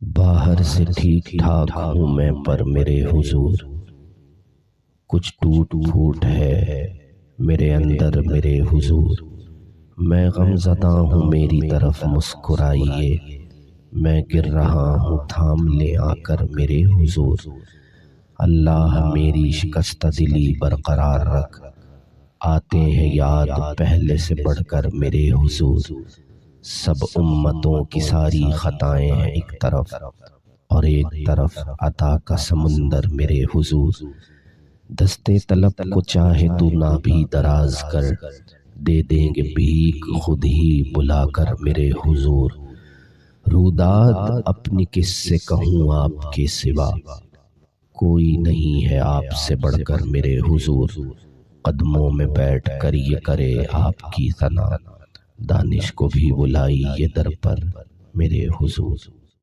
बाहर से ठीक ठाक हूँ मैं, पर मेरे हुजूर कुछ टूट फूट है मेरे अंदर मेरे हुजूर। मैं गमज़दा हूँ, मेरी तरफ मुस्कुराइए। मैं गिर रहा हूँ, थाम ले आकर मेरे हुजूर। अल्लाह मेरी शिकस्त दिली बरकरार रख। आते हैं याद पहले से बढ़कर मेरे हुजूर। सब उम्मतों की सारी खताएं हैं एक तरफ, और एक तरफ अता का समुंदर मेरे हुजूर। दस्ते तलब को चाहे तू ना भी दराज कर, दे देंगे भीख खुद ही बुलाकर मेरे हुजूर। रुदाद अपनी किससे कहूँ आपके सिवा, कोई नहीं है आपसे बढ़कर मेरे हुजूर। कदमों में बैठ कर ये करे आपकी सना, दानिश को भी बुलाई ये दर पर मेरे हुजूर।